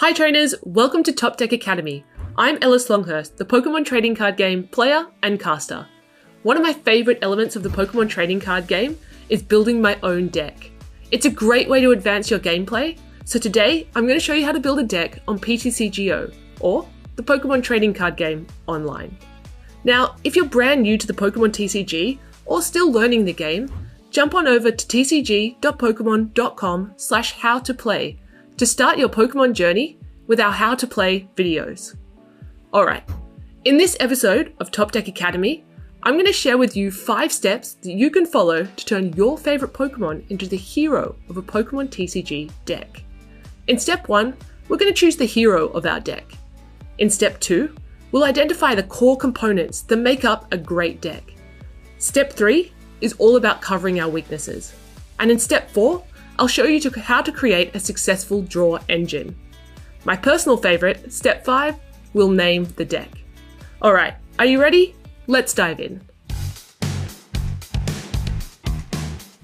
Hi trainers, welcome to Top Deck Academy. I'm Ellis Longhurst, the Pokemon trading card game player and caster. One of my favourite elements of the Pokemon trading card game is building my own deck. It's a great way to advance your gameplay, so today I'm going to show you how to build a deck on PTCGO, or the Pokemon trading card game online. Now, if you're brand new to the Pokemon TCG, or still learning the game, jump on over to tcg.pokemon.com/how-to-play to start your Pokemon journey with our how to play videos. Alright, in this episode of Top Deck Academy, I'm going to share with you 5 steps that you can follow to turn your favourite Pokemon into the hero of a Pokemon TCG deck. In step 1, we're going to choose the hero of our deck. In step 2, we'll identify the core components that make up a great deck. Step 3 is all about covering our weaknesses. And in step 4, I'll show you how to create a successful draw engine. My personal favourite, step 5, will name the deck. Alright, are you ready? Let's dive in.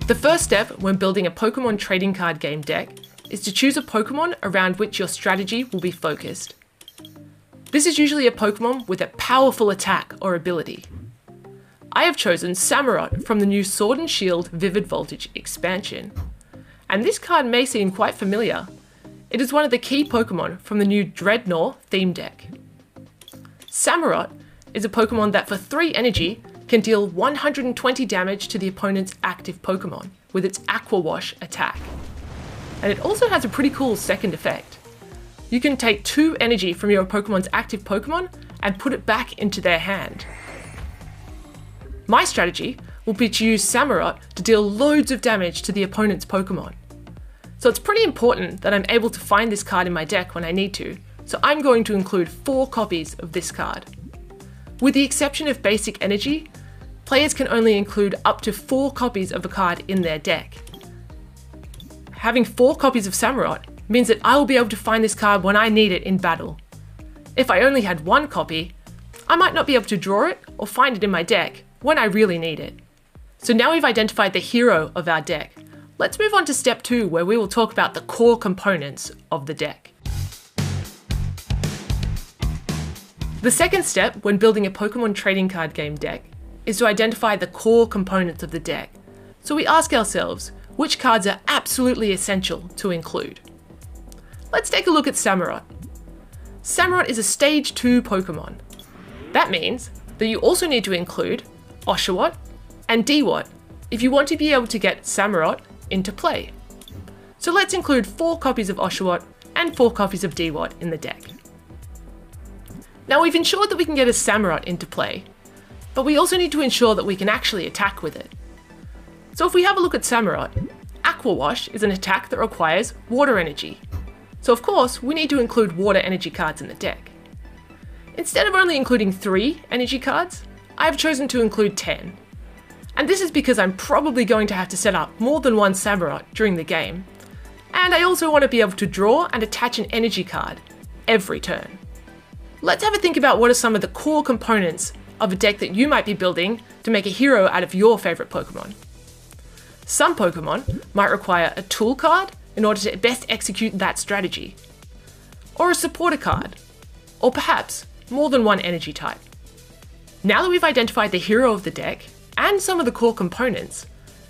The first step when building a Pokemon trading card game deck is to choose a Pokemon around which your strategy will be focused. This is usually a Pokemon with a powerful attack or ability. I have chosen Samurott from the new Sword and Shield Vivid Voltage expansion. And this card may seem quite familiar. It is one of the key Pokemon from the new Dreadnought theme deck. Samurott is a Pokemon that for 3 energy can deal 120 damage to the opponent's active Pokemon with its Aqua Wash attack. And it also has a pretty cool second effect. You can take 2 energy from your Pokemon's active Pokemon and put it back into their hand. My strategy will be to use Samurott to deal loads of damage to the opponent's Pokemon. So it's pretty important that I'm able to find this card in my deck when I need to, so I'm going to include 4 copies of this card. With the exception of basic energy, players can only include up to 4 copies of a card in their deck. Having 4 copies of Samurott means that I will be able to find this card when I need it in battle. If I only had 1 copy, I might not be able to draw it or find it in my deck when I really need it. So now we've identified the hero of our deck, let's move on to step 2 where we will talk about the core components of the deck. The second step when building a Pokemon trading card game deck is to identify the core components of the deck. So we ask ourselves, which cards are absolutely essential to include? Let's take a look at Samurott. Samurott is a Stage 2 Pokemon. That means that you also need to include Oshawott and Dewott if you want to be able to get Samurott into play. So let's include 4 copies of Oshawott and 4 copies of Dewott in the deck. Now we've ensured that we can get a Samurott into play, but we also need to ensure that we can actually attack with it. So if we have a look at Samurott, Aqua Wash is an attack that requires water energy. So of course, we need to include water energy cards in the deck. Instead of only including 3 energy cards, I have chosen to include 10. And this is because I'm probably going to have to set up more than one Samurott during the game. And I also want to be able to draw and attach an energy card every turn. Let's have a think about what are some of the core components of a deck that you might be building to make a hero out of your favourite Pokemon. Some Pokemon might require a tool card in order to best execute that strategy, or a supporter card, or perhaps more than one energy type. Now that we've identified the hero of the deck and some of the core components,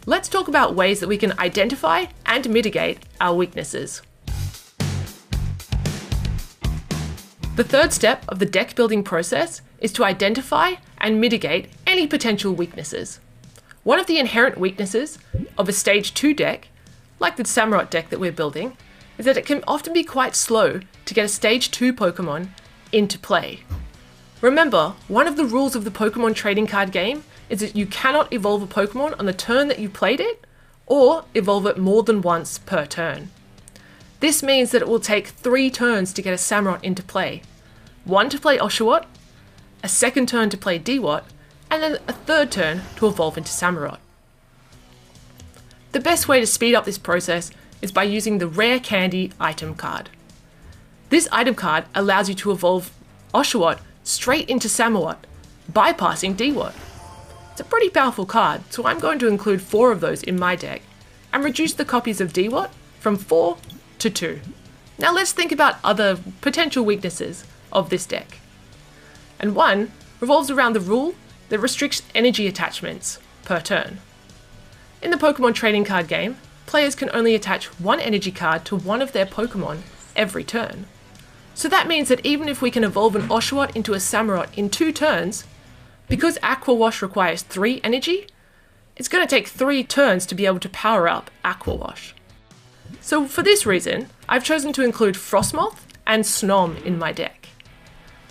let's talk about ways that we can identify and mitigate our weaknesses. The third step of the deck building process is to identify and mitigate any potential weaknesses. One of the inherent weaknesses of a Stage 2 deck, like the Samurott deck that we're building, is that it can often be quite slow to get a Stage 2 Pokemon into play. Remember, one of the rules of the Pokemon trading card game is that you cannot evolve a Pokemon on the turn that you played it, or evolve it more than once per turn. This means that it will take 3 turns to get a Samurott into play. 1 to play Oshawott, a second turn to play Dewott, and then a third turn to evolve into Samurott. The best way to speed up this process is by using the Rare Candy item card. This item card allows you to evolve Oshawott straight into Samurott, bypassing Dewott. It's a pretty powerful card, so I'm going to include 4 of those in my deck, and reduce the copies of Dewott from 4 to 2. Now let's think about other potential weaknesses of this deck. And one revolves around the rule that restricts energy attachments per turn. In the Pokemon trading card game, players can only attach one energy card to one of their Pokemon every turn. So that means that even if we can evolve an Oshawott into a Samurott in 2 turns, because Aqua Wash requires 3 energy, it's going to take 3 turns to be able to power up Aqua Wash. So for this reason, I've chosen to include Frostmoth and Snom in my deck.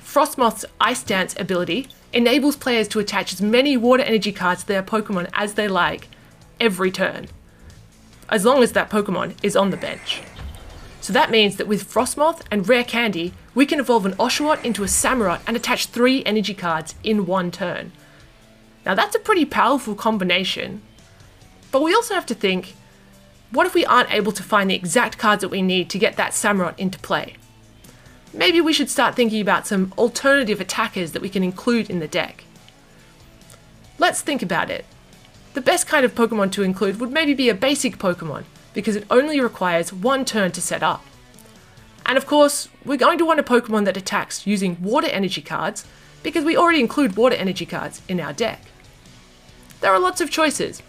Frostmoth's Ice Dance ability enables players to attach as many water energy cards to their Pokemon as they like every turn, as long as that Pokemon is on the bench. So that means that with Frostmoth and Rare Candy, we can evolve an Oshawott into a Samurott and attach 3 energy cards in 1 turn. Now that's a pretty powerful combination, but we also have to think, what if we aren't able to find the exact cards that we need to get that Samurott into play? Maybe we should start thinking about some alternative attackers that we can include in the deck. Let's think about it. The best kind of Pokemon to include would maybe be a basic Pokemon, because it only requires 1 turn to set up. And of course, we're going to want a Pokemon that attacks using water energy cards, because we already include water energy cards in our deck. There are lots of choices.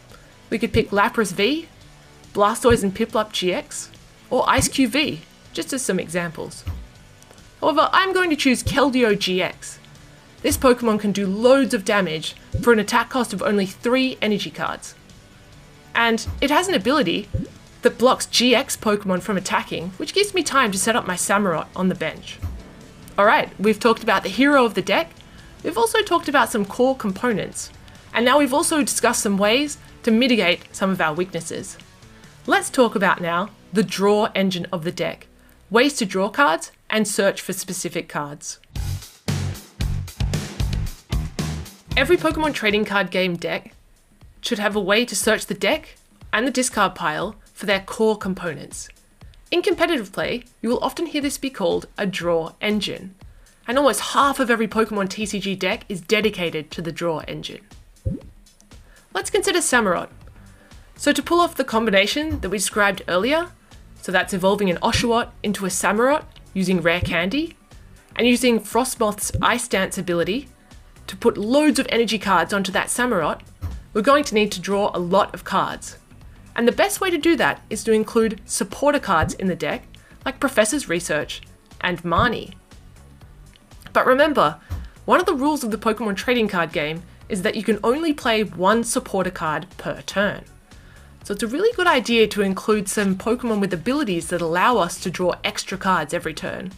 We could pick Lapras V, Blastoise and Piplup GX, or Ice-Q V, just as some examples. However, I'm going to choose Keldeo GX. This Pokemon can do loads of damage for an attack cost of only 3 energy cards. And it has an ability that blocks GX Pokemon from attacking, which gives me time to set up my Samurott on the bench. Alright, we've talked about the hero of the deck, we've also talked about some core components, and now we've also discussed some ways to mitigate some of our weaknesses. Let's talk about now the draw engine of the deck, ways to draw cards and search for specific cards. Every Pokemon trading card game deck should have a way to search the deck and the discard pile for their core components. In competitive play, you will often hear this be called a draw engine, and almost half of every Pokemon TCG deck is dedicated to the draw engine. Let's consider Samurott. So to pull off the combination that we described earlier, so that's evolving an Oshawott into a Samurott using Rare Candy, and using Frostmoth's Ice Dance ability to put loads of energy cards onto that Samurott, we're going to need to draw a lot of cards. And the best way to do that is to include supporter cards in the deck, like Professor's Research and Marnie. But remember, one of the rules of the Pokemon trading card game is that you can only play 1 supporter card per turn. So it's a really good idea to include some Pokemon with abilities that allow us to draw extra cards every turn.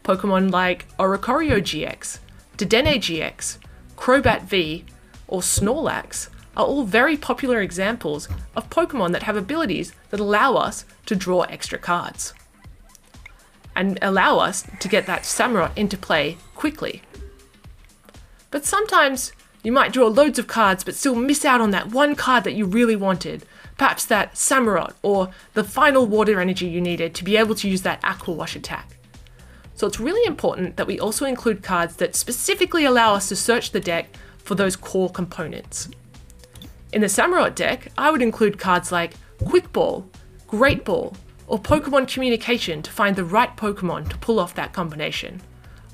Pokemon like Oricorio GX, Dedenne GX, Crobat V, or Snorlax are all very popular examples of Pokemon that have abilities that allow us to draw extra cards and allow us to get that Samurott into play quickly. But sometimes you might draw loads of cards but still miss out on that one card that you really wanted, perhaps that Samurott or the final water energy you needed to be able to use that Aqua Wash attack. So it's really important that we also include cards that specifically allow us to search the deck for those core components. In the Samurott deck, I would include cards like Quick Ball, Great Ball, or Pokemon Communication to find the right Pokemon to pull off that combination.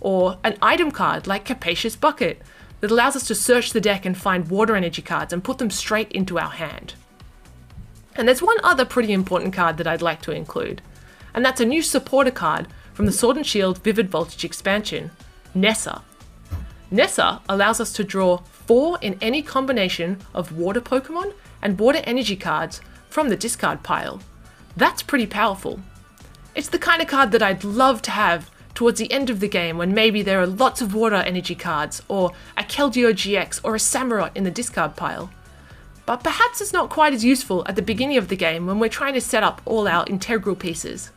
Or an item card like Capacious Bucket that allows us to search the deck and find water energy cards and put them straight into our hand. And there's one other pretty important card that I'd like to include, and that's a new supporter card from the Sword and Shield Vivid Voltage expansion, Nessa. Nessa allows us to draw 4 in any combination of water Pokemon and water energy cards from the discard pile. That's pretty powerful. It's the kind of card that I'd love to have towards the end of the game when maybe there are lots of water energy cards or a Keldeo GX or a Samurott in the discard pile. But perhaps it's not quite as useful at the beginning of the game when we're trying to set up all our integral pieces.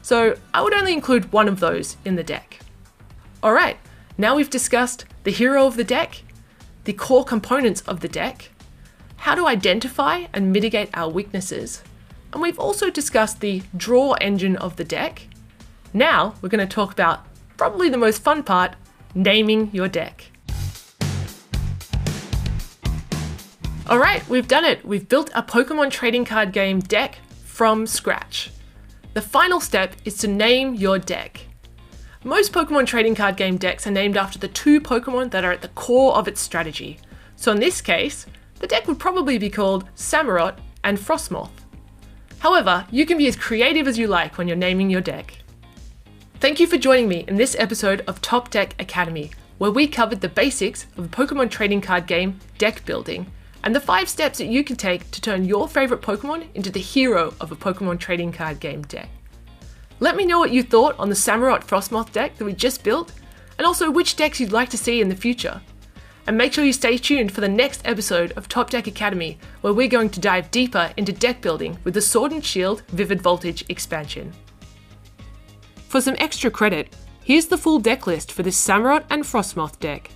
So I would only include 1 of those in the deck. Alright, now we've discussed the hero of the deck, the core components of the deck, how to identify and mitigate our weaknesses, and we've also discussed the draw engine of the deck. Now we're going to talk about probably the most fun part, naming your deck. Alright, we've done it. We've built a Pokemon trading card game deck from scratch. The final step is to name your deck. Most Pokemon trading card game decks are named after the two Pokemon that are at the core of its strategy. So in this case, the deck would probably be called Samurott and Frostmoth. However, you can be as creative as you like when you're naming your deck. Thank you for joining me in this episode of Top Deck Academy, where we covered the basics of a Pokemon trading card game deck building, and the 5 steps that you can take to turn your favourite Pokemon into the hero of a Pokemon trading card game deck. Let me know what you thought on the Samurott Frostmoth deck that we just built, and also which decks you'd like to see in the future. And make sure you stay tuned for the next episode of Top Deck Academy, where we're going to dive deeper into deck building with the Sword and Shield Vivid Voltage expansion. For some extra credit, here's the full deck list for this Samurott and Frostmoth deck.